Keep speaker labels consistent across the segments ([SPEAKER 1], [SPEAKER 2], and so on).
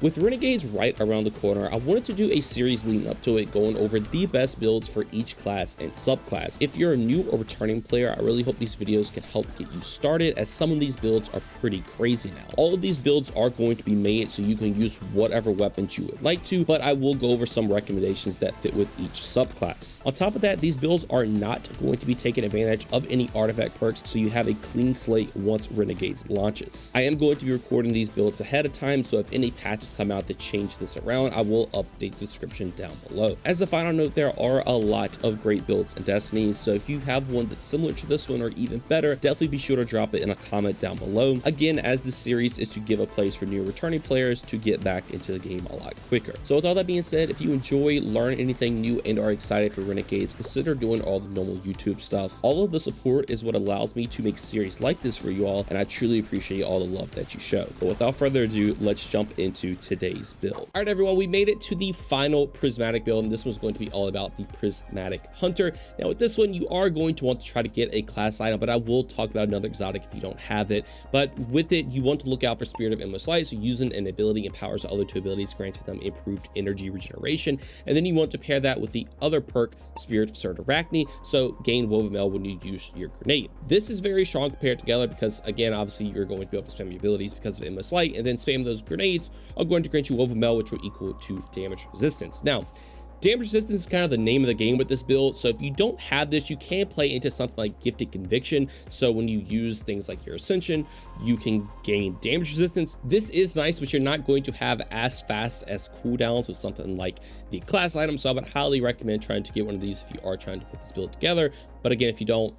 [SPEAKER 1] With Renegades right around the corner, I wanted to do a series leading up to it going over the best builds for each class and subclass. If you're a new or returning player, I really hope these videos can help get you started, as some of these builds are pretty crazy now. All of these builds are going to be made so you can use whatever weapons you would like to, but I will go over some recommendations that fit with each subclass. On top of that, these builds are not going to be taking advantage of any artifact perks, so you have a clean slate once Renegades launches. I am going to be recording these builds ahead of time, so if any patches come out to change this around, I will update the description down below. As a final note, there are a lot of great builds in Destiny, so if you have one that's similar to this one or even better, definitely be sure to drop it in a comment down below. Again, as this series is to give a place for new returning players to get back into the game a lot quicker. So with all that being said, if you enjoy, learn anything new, and are excited for Renegades, consider doing all the normal YouTube stuff. All of the support is what allows me to make series like this for you all, and I truly appreciate all the love that you show. But without further ado, let's jump into today's build. All right, everyone, we made it to the final Prismatic build, and this one's going to be all about the Prismatic Hunter. Now with this one, you are going to want to try to get a class item, but I will talk about another exotic if you don't have it. But with it, you want to look out for Spirit of Endless Light, so using an ability empowers the other two abilities, granting them improved energy regeneration. And then you want to pair that with the other perk, Spirit of Arachne, so gain Woven Mail when you use your grenade. This is very strong paired together because, again, obviously you're going to be able to spam your abilities because of Endless Light, and then spam those grenades are going to grant you Woven Mail, which will equal to damage resistance. Now, damage resistance is kind of the name of the game with this build, so if you don't have this, you can play into something like Gifted Conviction, so when you use things like your Ascension, you can gain damage resistance. This is nice, but you're not going to have as fast as cooldowns with something like the class item, so I would highly recommend trying to get one of these if you are trying to put this build together. But again, if you don't,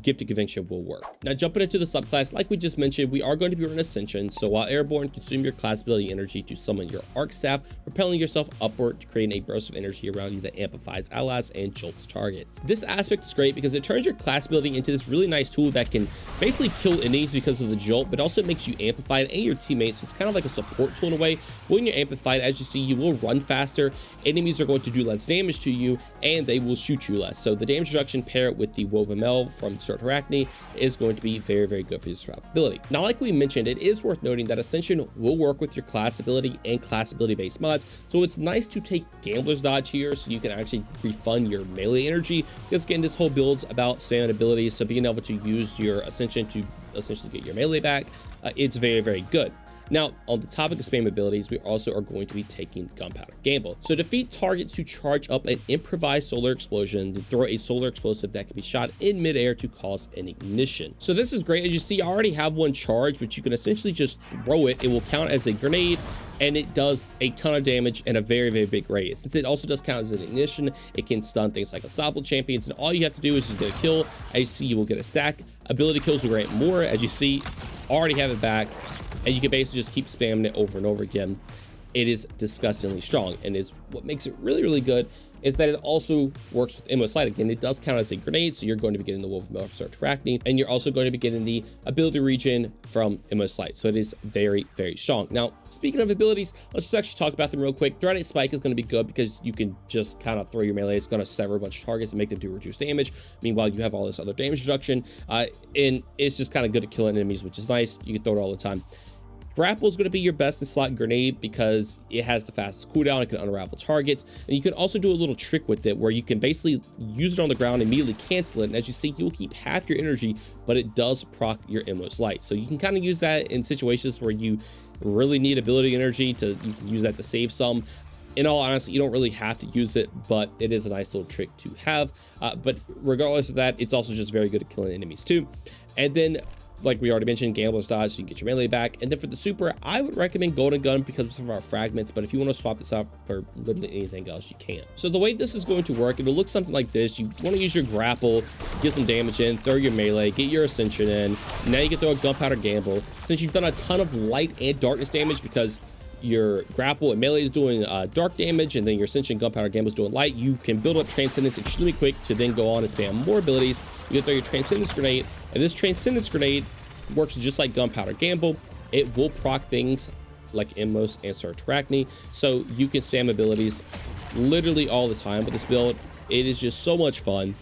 [SPEAKER 1] Gifted Conviction will work. Now jumping into the subclass, like we just mentioned, we are going to be running Ascension, so while airborne, consume your class ability energy to summon your arc staff, propelling yourself upward to create a burst of energy around you that amplifies allies and jolts targets. This aspect is great because it turns your class ability into this really nice tool that can basically kill enemies because of the jolt, but also makes you amplified and your teammates, so it's kind of like a support tool in a way. When you're amplified, as you see, you will run faster, enemies are going to do less damage to you, and they will shoot you less. So the damage reduction paired with the Woven Mail from Arachne is going to be very, very good for your survivability. Now, like we mentioned, it is worth noting that Ascension will work with your class ability and class ability based mods, so it's nice to take Gambler's Dodge here so you can actually refund your melee energy, because again, this whole build's about spamming abilities, so being able to use your Ascension to essentially get your melee back, it's very, very good. Now, on the topic of spam abilities, we also are going to be taking Gunpowder Gamble. So defeat targets to charge up an improvised solar explosion, then throw a solar explosive that can be shot in midair to cause an ignition. So this is great. As you see, I already have one charged, but you can essentially just throw it. It will count as a grenade, and it does a ton of damage in a very, very big radius. Since it also does count as an ignition, it can stun things like Unstoppable Champions, and all you have to do is just get a kill. As you see, you will get a stack. Ability kills will grant more. As you see, already have it back, and you can basically just keep spamming it over and over again. It is disgustingly strong, and is what makes it really, really good is that it also works with Endless Light. Again, it does count as a grenade, so you're going to be getting the Woven Mail from Arachne, and you're also going to be getting the ability regen from Endless Light, so it is very, very strong. Now, speaking of abilities, let's just actually talk about them real quick. Threat Spike is going to be good because you can just kind of throw your melee. It's going to sever a bunch of targets and make them do reduced damage. Meanwhile, you have all this other damage reduction, and it's just kind of good at killing enemies, which is nice. You can throw it all the time. Grapple is going to be your best in slot grenade because it has the fastest cooldown. It can unravel targets, and you can also do a little trick with it where you can basically use it on the ground and immediately cancel it. And as you see, you'll keep half your energy, but it does proc your Endless Light. So you can kind of use that in situations where you really need ability energy you can use that to save some. In all honesty, you don't really have to use it, but it is a nice little trick to have. But regardless of that, it's also just very good at killing enemies too. And then, like we already mentioned, Gambler's Dodge, so you can get your melee back. And then for the super, I would recommend Golden Gun because of some of our fragments, but if you want to swap this out for literally anything else, you can. So the way this is going to work, it'll look something like this. You want to use your grapple, get some damage in, throw your melee, get your Ascension in. Now you can throw a Gunpowder Gamble. Since you've done a ton of light and darkness damage because your grapple and melee is doing dark damage, and then your Ascension Gunpowder Gamble is doing light, you can build up Transcendence extremely quick to then go on and spam more abilities. You can throw your Transcendence Grenade, and this Transcendence Grenade works just like Gunpowder Gamble. It will proc things like Immos and Arachne, so you can spam abilities literally all the time with this build. It is just so much fun.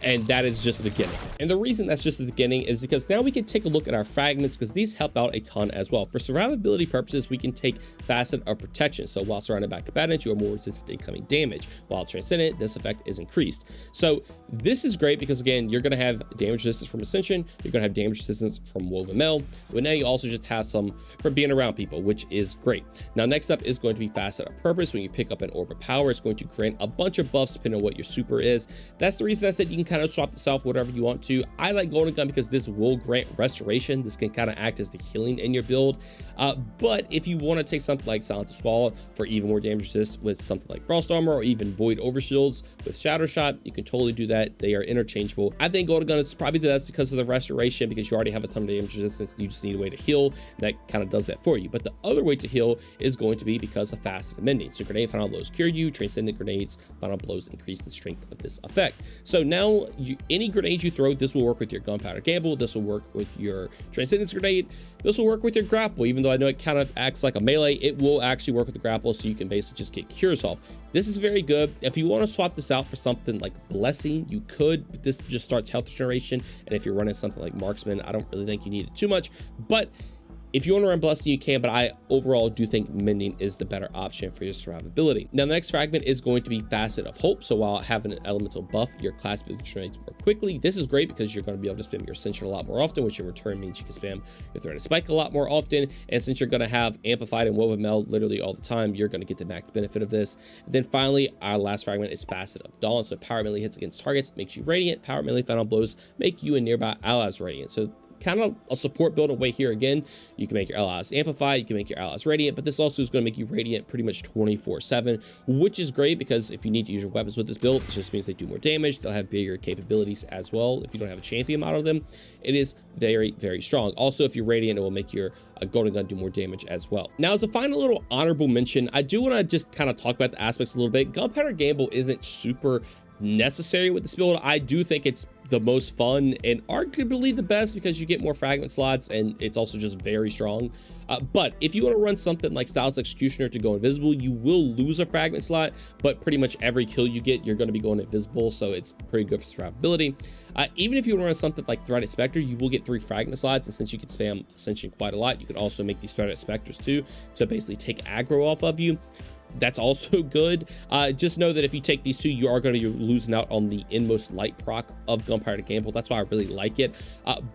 [SPEAKER 1] And that is just the beginning. And the reason that's just the beginning is because now we can take a look at our fragments, because these help out a ton as well. For survivability purposes, we can take Facet of Protection. So while surrounded by combatants, you are more resistant to incoming damage. While Transcendent, this effect is increased. So this is great because, again, you're going to have damage resistance from Ascension. You're going to have damage resistance from Woven Mail. But now you also just have some from being around people, which is great. Now, next up is going to be Facet of Purpose. When you pick up an Orb of Power, it's going to grant a bunch of buffs depending on what your super is. That's the reason I said you can kind of swap this off whatever you want to. I like Golden Gun because this will grant Restoration. This can kind of act as the healing in your build. But if you want to take something like Silent Squall for even more damage resist with something like Frost Armor, or even Void Overshields with Shadow Shot, you can totally do that. They are interchangeable. I think Golden Gun is probably the best because of the Restoration, because you already have a ton of damage resistance. You just need a way to heal that kind of does that for you. But the other way to heal is going to be because of Fast and Mending. So Grenade Final Blows cure you, Transcendent Grenades Final Blows increase the strength of this effect. So now any grenades you throw, this will work with your Gunpowder Gamble, this will work with your Transcendence Grenade, this will work with your Grapple. Even though I know it kind of acts like a melee, it will actually work with the Grapple, so you can basically just get cures off. This is very good. If you want to swap this out for something like Blessing, you could, but this just starts health generation. And if you're running something like Marksman, I don't really think you need it too much. But if you want to run Blessing, you can, but I overall do think Mending is the better option for your survivability. Now, the next fragment is going to be Facet of Hope. So while having an elemental buff, your class ability generates more quickly. This is great because you're going to be able to spam your Ascension a lot more often, which in return means you can spam your Threat and Spike a lot more often. And since you're going to have Amplified and Woven Mail literally all the time, you're going to get the max benefit of this. And then finally, our last fragment is Facet of Dawn. So power melee hits against targets makes you radiant. Power melee final blows make you and nearby allies radiant. So kind of a support build away here. Again, you can make your allies amplified, you can make your allies radiant, but this also is going to make you radiant pretty much 24/7, which is great because if you need to use your weapons with this build, it just means they do more damage. They'll have bigger capabilities as well. If you don't have a champion model of them, it is very, very strong. Also, if you're radiant, it will make your Golden Gun do more damage as well. Now, as a final little honorable mention, I do want to just kind of talk about the aspects a little bit. Gunpowder Gamble isn't super necessary with this build. I do think it's the most fun and arguably the best because you get more fragment slots and it's also just very strong. But if you want to run something like Styles Executioner to go invisible, you will lose a fragment slot, but pretty much every kill you get, you're going to be going invisible, so it's pretty good for survivability. Even if you want to run something like Threaded Spectre, you will get 3 fragment slots, and since you can spam Ascension quite a lot, you can also make these Threaded Spectres too to basically take aggro off of you. That's also good. Just know that if you take these 2, you are going to be losing out on the Inmost Light proc of Gunpowder Gamble. That's why I really like it.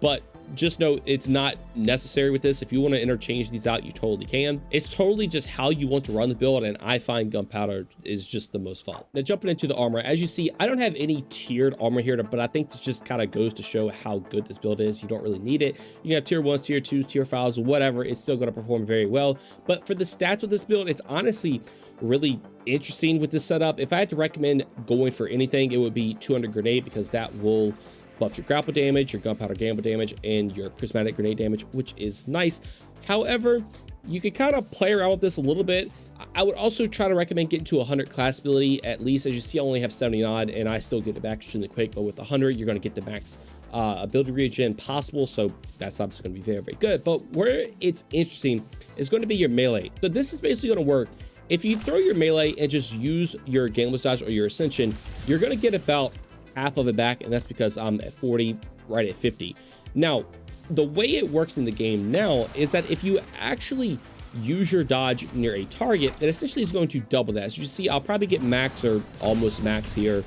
[SPEAKER 1] But just know it's not necessary with this. If you want to interchange these out, you totally can. It's totally just how you want to run the build, and I find Gunpowder is just the most fun. Now, jumping into the armor, as you see, I don't have any tiered armor here, but I think this just kind of goes to show how good this build is. You don't really need it. You can have tier 1s, tier 2s, tier 5s, whatever. It's still going to perform very well. But for the stats with this build, it's honestly really interesting with this setup. If I had to recommend going for anything, it would be 200 Grenade, because that will buff your grapple damage, your Gunpowder Gamble damage, and your Prismatic Grenade damage, which is nice. However, you can kind of play around with this a little bit. I would also try to recommend getting to 100 class ability at least. As you see, I only have 70 odd, and I still get it back extremely quick, but with 100, you're going to get the max ability regen possible, so that's obviously going to be very, very good. But where it's interesting is going to be your melee. So this is basically going to work. If you throw your melee and just use your Game Massage or your Ascension, you're going to get about half of it back, and that's because I'm at 40, right at 50. Now, the way it works in the game now is that if you actually use your dodge near a target, it essentially is going to double that. As you see, I'll probably get max or almost max here.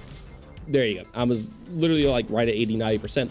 [SPEAKER 1] There you go. I was literally like right at 80-90%.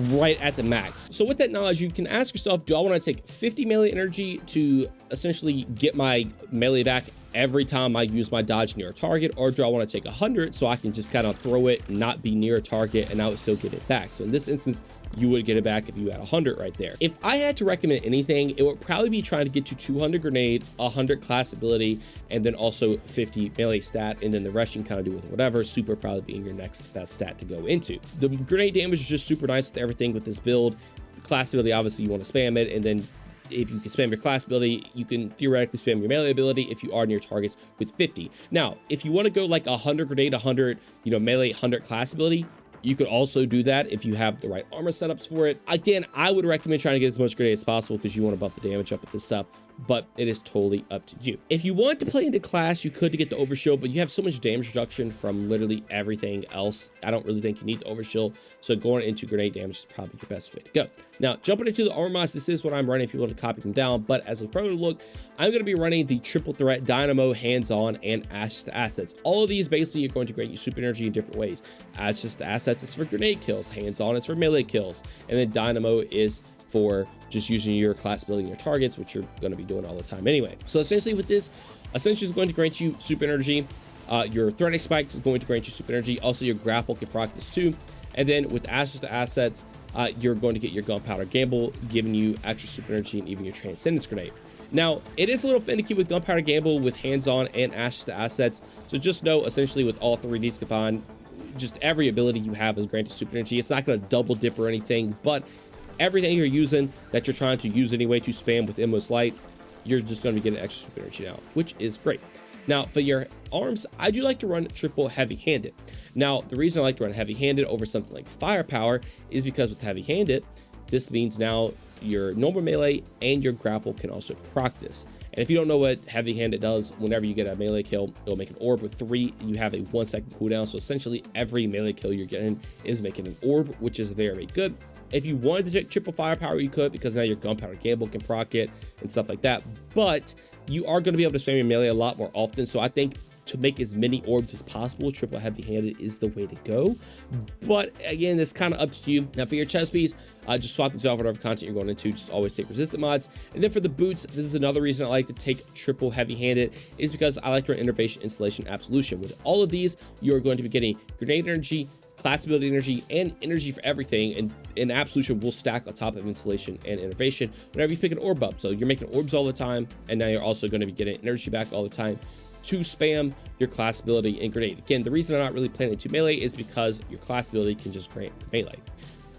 [SPEAKER 1] Right at the max. So with that knowledge, you can ask yourself, do I want to take 50 melee energy to essentially get my melee back every time I use my dodge near a target, or do I want to take 100 so I can just kind of throw it, not be near a target, and I would still get it back? So in this instance, you would get it back if you had 100 right there. If I had to recommend anything, it would probably be trying to get to 200 Grenade, 100 class ability, and then also 50 melee stat, and then the rest you can kind of do with whatever. Super probably being your next best stat to go into. The grenade damage is just super nice with everything with this build. The class ability, obviously you want to spam it, and then if you can spam your class ability, you can theoretically spam your melee ability if you are near targets with 50. Now, if you want to go like 100 grenade, 100, melee, 100 class ability, you could also do that if you have the right armor setups for it. Again, I would recommend trying to get as much grenade as possible because you want to buff the damage up with this stuff. but it is totally up to you. If you want to play into class, you could to get the overshield, but you have so much damage reduction from literally everything else. I don't really think you need the overshield, so going into grenade damage is probably your best way to go. Now, jumping into the armor mods, this is what I'm running if you want to copy them down, but as a further look, I'm going to be running the triple threat Dynamo, Hands-On, and Ashes to Assets. All of these basically are going to grant you super energy in different ways. Ashes to Assets is for grenade kills, Hands-On is for melee kills, and then Dynamo is for just using your class ability and your targets, which you're going to be doing all the time anyway. So essentially with this, essentially is going to grant you super energy. Your threat spikes is going to grant you super energy. Also, your grapple can proc this too. And then with Ashes to Assets, you're going to get your Gunpowder Gamble, giving you extra super energy and even your Transcendence Grenade. Now, it is a little finicky with Gunpowder Gamble, with Hands-On, and Ashes to Assets. So just know, essentially, with all three of these combined, just every ability you have is granted super energy. It's not going to double dip or anything, but everything you're using that you're trying to use anyway to spam with Endless Light, you're just going to be getting extra super energy now, which is great. Now, for your arms, I do like to run triple heavy-handed. Now, the reason I like to run heavy-handed over something like Firepower is because with heavy-handed, this means now your normal melee and your grapple can also proc this. And if you don't know what heavy-handed does, whenever you get a melee kill, it'll make an orb with 3. You have a 1-second cooldown, so essentially every melee kill you're getting is making an orb, which is very, very good. If you wanted to take triple Firepower, you could, because now your Gunpowder Gamble can proc it and stuff like that. But you are going to be able to spam your melee a lot more often. So I think to make as many orbs as possible, triple heavy-handed is the way to go. But again, it's kind of up to you. Now for your chest piece, just swap these off whatever content you're going into. Just always take resistant mods. And then for the boots, this is another reason I like to take triple heavy-handed, is because I like to run Innervation, Installation, Absolution. With all of these, you're going to be getting grenade energy, class ability energy, and energy for everything, and Absolution will stack on top of Installation and Innervation whenever you pick an orb up. So you're making orbs all the time, and now you're also going to be getting energy back all the time to spam your class ability and grenade. Again, the reason I'm not really planning to melee is because your class ability can just grant melee.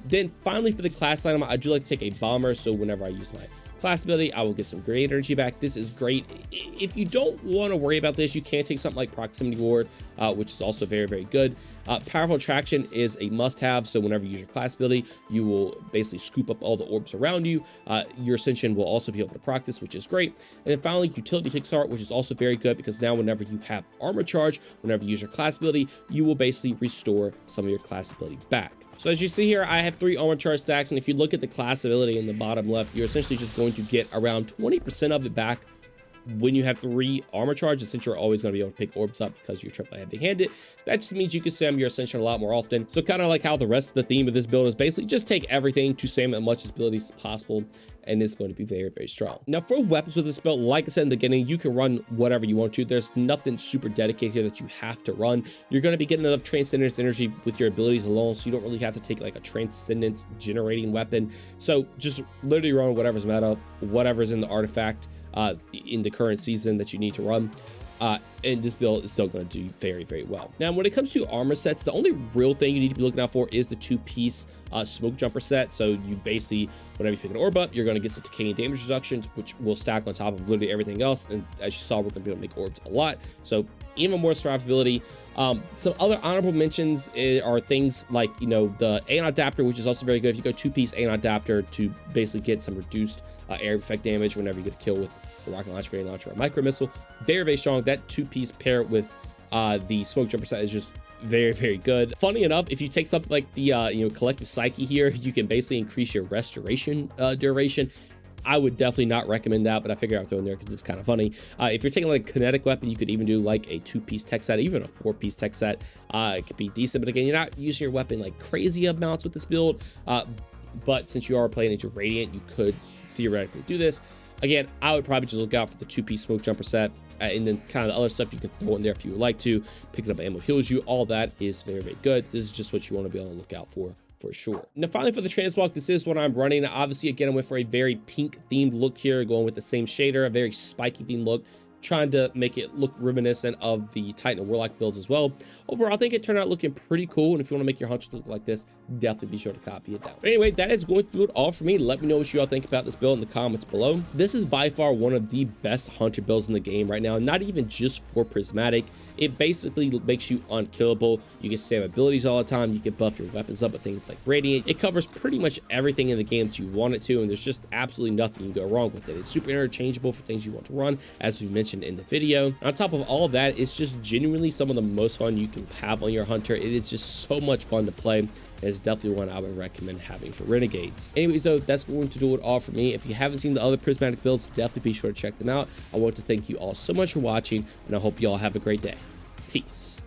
[SPEAKER 1] Then finally for the class line, I do like to take a bomber, so whenever I use my class ability, I will get some grenade energy back. This is great. If you don't want to worry about this, you can take something like Proximity Ward, which is also very, very good. Powerful Attraction is a must-have, so whenever you use your class ability, you will basically scoop up all the orbs around you. Your Ascension will also be able to proc this, which is great. And then finally, Utility Kickstart, which is also very good, because now whenever you have Armor Charge, whenever you use your class ability, you will basically restore some of your class ability back. So as you see here, I have 3 armor charge stacks, and if you look at the class ability in the bottom left, you're essentially just going to get around 20% of it back when you have 3 armor charges, since you're always going to be able to pick orbs up because you're triple heavy-handed. That just means you can spam your Ascension a lot more often. So kind of like how the rest of the theme of this build is basically just take everything to spam as much ability as possible, and it's going to be very, very strong. Now for weapons with this build, like I said in the beginning, you can run whatever you want to. There's nothing super dedicated here that you have to run. You're going to be getting enough Transcendence energy with your abilities alone, so you don't really have to take like a Transcendence generating weapon. So just literally run whatever's meta, whatever's in the artifact in the current season that you need to run. And this build is still going to do very, very well. Now, when it comes to armor sets, the only real thing you need to be looking out for is the 2-piece smoke jumper set. So you basically, whenever you pick an orb up, you're going to get some decaying damage reductions, which will stack on top of literally everything else. And as you saw, we're going to be able to make orbs a lot. So even more survivability. Some other honorable mentions are things like, you know, the Aeon Adapter, which is also very good. If you go 2-piece Aeon Adapter to basically get some reduced air effect damage whenever you get a kill with a rocket launcher, grenade launcher, or micro missile. Very, very strong. That 2-piece pair with the smoke jumper set is just very, very good. Funny enough, if you take something like the Collective Psyche here, you can basically increase your restoration duration. I would definitely not recommend that, but I figured I'd throw in there because it's kind of funny. If you're taking like a kinetic weapon, you could even do like a 2-piece tech set, even a 4-piece tech set. It could be decent, but again, you're not using your weapon like crazy amounts with this build. But since you are playing into Radiant, you could theoretically do this. Again, I would probably just look out for the 2-piece smoke jumper set, and then kind of the other stuff you could throw in there if you would like to. Picking up ammo heals you. All that is very, very good. This is just what you want to be on the lookout for sure. Now finally for the Transmog, this is what I'm running. Obviously, again, I went for a very pink themed look here, going with the same shader, a very spiky themed look. trying to make it look reminiscent of the Titan and Warlock builds as well. Overall, I think it turned out looking pretty cool, and if you want to make your hunter look like this, definitely be sure to copy it down. But anyway, that is going to do it all for me. Let me know what you all think about this build in the comments below. This is by far one of the best hunter builds in the game right now, not even just for Prismatic. It basically makes you unkillable. You can spam abilities all the time. You can buff your weapons up with things like Radiant. It covers pretty much everything in the game that you want it to, and there's just absolutely nothing you can go wrong with it. It's super interchangeable for things you want to run, as we mentioned in the video. And on top of all of that, it's just genuinely some of the most fun you can have on your hunter. It is just so much fun to play. It's definitely one I would recommend having for Renegades. Anyways, though, that's going to do it all for me. If you haven't seen the other Prismatic builds, definitely be sure to check them out. I want to thank you all so much for watching, and I hope you all have a great day. Peace.